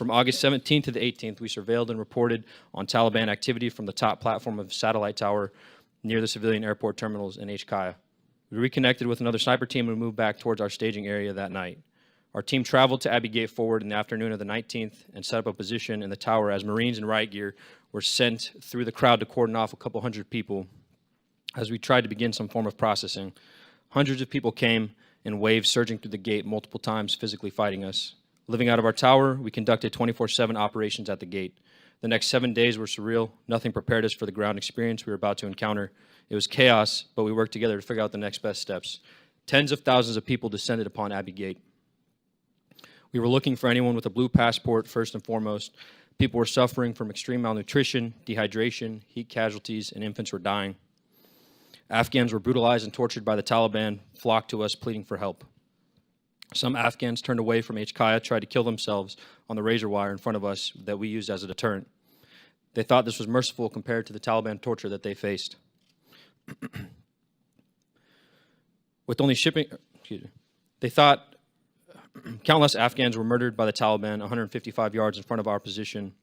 From August 17th to the 18th, we surveilled and reported on Taliban activity from the top platform of satellite tower near the civilian airport terminals in HKIA. We reconnected with another sniper team and moved back towards our staging area that night. Our team traveled to Abbey Gate Forward in the afternoon of the 19th and set up a position in the tower as Marines in riot gear were sent through the crowd to cordon off a couple hundred people as we tried to begin some form of processing. Hundreds of people came in waves surging through the gate multiple times, physically fighting us. Living out of our tower, we conducted 24/7 operations at the gate. The next 7 days were surreal. Nothing prepared us for the ground experience we were about to encounter. It was chaos, but we worked together to figure out the next best steps. Tens of thousands of people descended upon Abbey Gate. We were looking for anyone with a blue passport first and foremost. People were suffering from extreme malnutrition, dehydration, heat casualties, and infants were dying. Afghans were brutalized and tortured by the Taliban, flocked to us pleading for help. Some Afghans turned away from HKIA, tried to kill themselves on the razor wire in front of us that we used as a deterrent. They thought this was merciful compared to the Taliban torture that they faced. With only shipping, they thought countless Afghans were murdered by the Taliban 155 yards in front of our position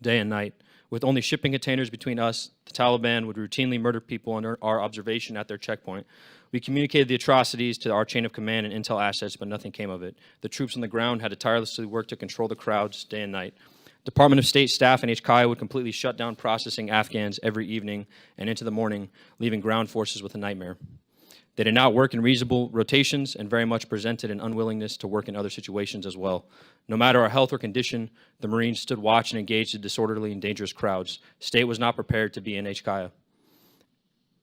day and night. With only shipping containers between us, the Taliban would routinely murder people under our observation at their checkpoint. We communicated the atrocities to our chain of command and intel assets, but nothing came of it. The troops on the ground had to tirelessly work to control the crowds day and night. Department of State staff in HKIA would completely shut down processing Afghans every evening and into the morning, leaving ground forces with a nightmare. They did not work in reasonable rotations and very much presented an unwillingness to work in other situations as well. No matter our health or condition, the Marines stood watch and engaged in disorderly and dangerous crowds. State was not prepared to be in HKIA.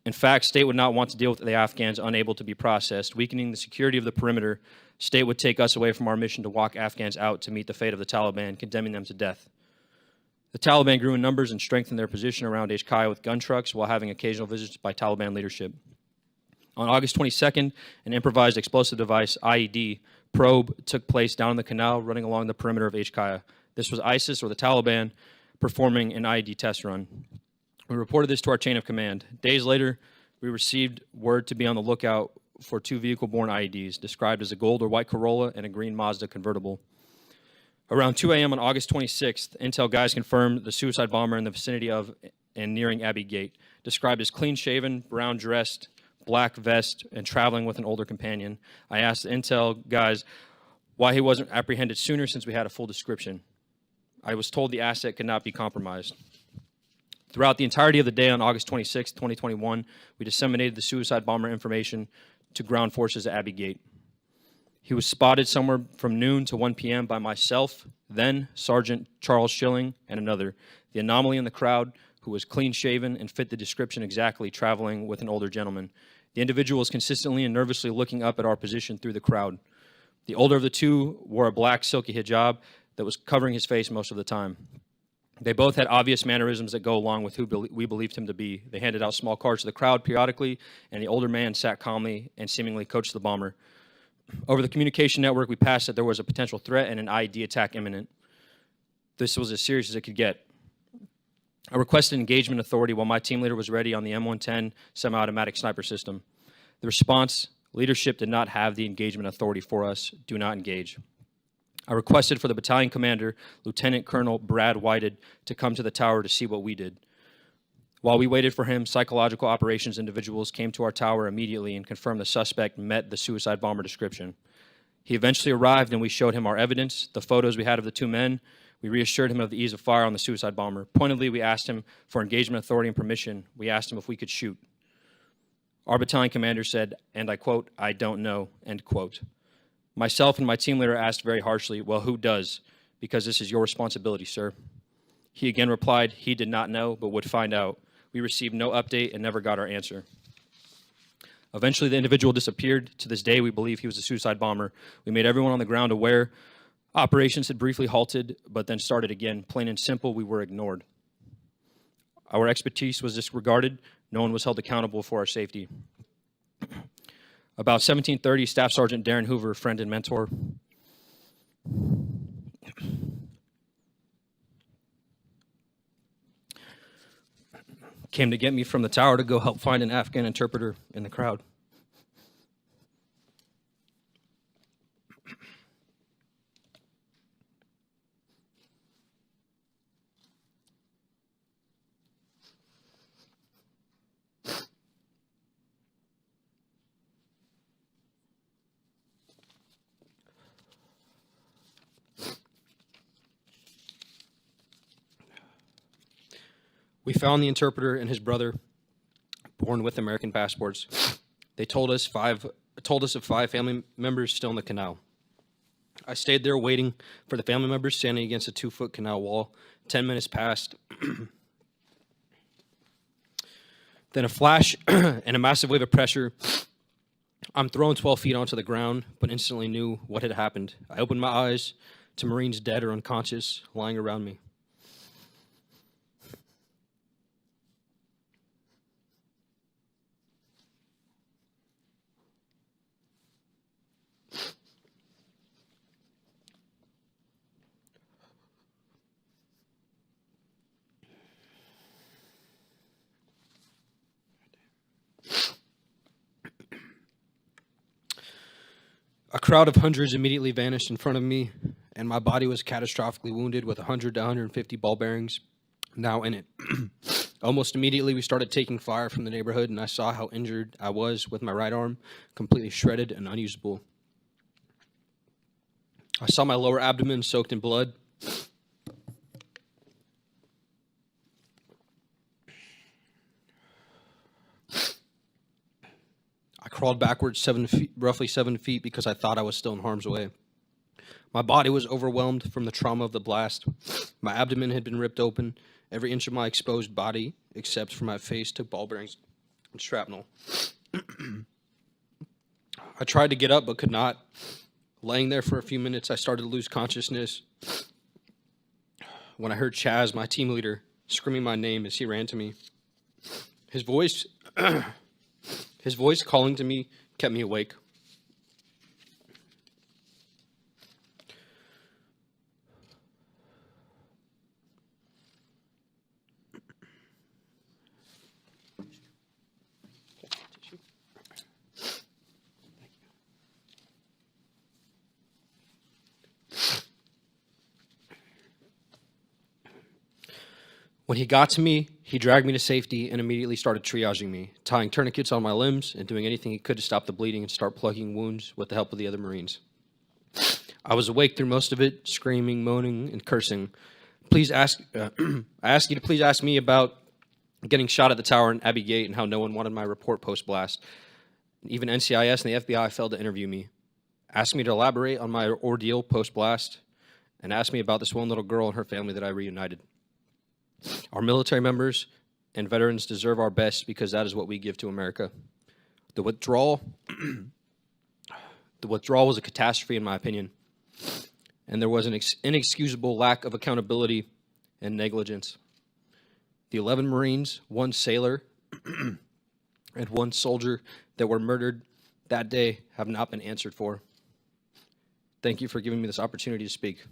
In fact, State would not want to deal with the Afghans unable to be processed. Weakening the security of the perimeter, State would take us away from our mission to walk Afghans out to meet the fate of the Taliban, condemning them to death. The Taliban grew in numbers and strengthened their position around HKIA with gun trucks while having occasional visits by Taliban leadership. On August 22nd, an improvised explosive device, IED, probe took place down in the canal running along the perimeter of HKIA. This was ISIS, or the Taliban, performing an IED test run. We reported this to our chain of command. Days later, we received word to be on the lookout for two vehicle-borne IEDs, described as a gold or white Corolla and a green Mazda convertible. Around 2 a.m. on August 26th, intel guys confirmed the suicide bomber in the vicinity of and nearing Abbey Gate, described as clean-shaven, brown-dressed, black vest, and traveling with an older companion. I asked the intel guys why he wasn't apprehended sooner since we had a full description. I was told the asset could not be compromised. Throughout the entirety of the day on August 26, 2021, we disseminated the suicide bomber information to ground forces at Abbey Gate. He was spotted somewhere from noon to 1 p.m. by myself, then Sergeant Charles Schilling, and another. The anomaly in the crowd, who was clean-shaven and fit the description exactly, traveling with an older gentleman. The individual was consistently and nervously looking up at our position through the crowd. The older of the two wore a black silky hijab that was covering his face most of the time. They both had obvious mannerisms that go along with who we believed him to be. They handed out small cards to the crowd periodically, and the older man sat calmly and seemingly coached the bomber. Over the communication network, we passed that there was a potential threat and an IED attack imminent. This was as serious as it could get. I requested engagement authority while my team leader was ready on the M110 semi-automatic sniper system. The response, leadership did not have the engagement authority for us. Do not engage. I requested for the battalion commander, Lieutenant Colonel Brad Whited, to come to the tower to see what we did. While we waited for him, psychological operations individuals came to our tower immediately and confirmed the suspect met the suicide bomber description. He eventually arrived and we showed him our evidence, the photos we had of the two men. We reassured him of the ease of fire on the suicide bomber. Pointedly, we asked him for engagement authority and permission. We asked him if we could shoot. Our battalion commander said, and I quote, "I don't know," end quote. Myself and my team leader asked very harshly, "Well, who does? Because this is your responsibility, sir." He again replied he did not know, but would find out. We received no update and never got our answer. Eventually, the individual disappeared. To this day, we believe he was a suicide bomber. We made everyone on the ground aware. Operations had briefly halted, but then started again. Plain and simple, we were ignored. Our expertise was disregarded. No one was held accountable for our safety. About 17:30, Staff Sergeant Darren Hoover, friend and mentor, came to get me from the tower to go help find an Afghan interpreter in the crowd. We found the interpreter and his brother, born with American passports. They told us of 5 family members still in the canal. I stayed there waiting for the family members standing against a 2-foot canal wall. 10 minutes passed. Then a flash and a massive wave of pressure. I'm thrown 12 feet onto the ground, but instantly knew what had happened. I opened my eyes to Marines dead or unconscious lying around me. A crowd of hundreds immediately vanished in front of me, and my body was catastrophically wounded with 100 to 150 ball bearings now in it. Almost immediately, we started taking fire from the neighborhood, and I saw how injured I was with my right arm, completely shredded and unusable. I saw my lower abdomen soaked in blood. I crawled backwards roughly 7 feet because I thought I was still in harm's way. My body was overwhelmed from the trauma of the blast. My abdomen had been ripped open. Every inch of my exposed body, except for my face, took ball bearings and shrapnel. I tried to get up but could not. Laying there for a few minutes, I started to lose consciousness when I heard Chaz, my team leader, screaming my name as he ran to me. His voice calling to me kept me awake. When he got to me, he dragged me to safety and immediately started triaging me, tying tourniquets on my limbs and doing anything he could to stop the bleeding and start plugging wounds with the help of the other Marines. I was awake through most of it, screaming, moaning, and cursing. I ask you to please ask me about getting shot at the tower in Abbey Gate and how no one wanted my report post-blast. Even NCIS and the FBI failed to interview me. Asked me to elaborate on my ordeal post-blast, and asked me about this one little girl and her family that I reunited. Our military members and veterans deserve our best because that is what we give to America. The withdrawal was a catastrophe, in my opinion, and there was an inexcusable lack of accountability and negligence. The 11 Marines, 1 sailor, and 1 soldier that were murdered that day have not been answered for. Thank you for giving me this opportunity to speak.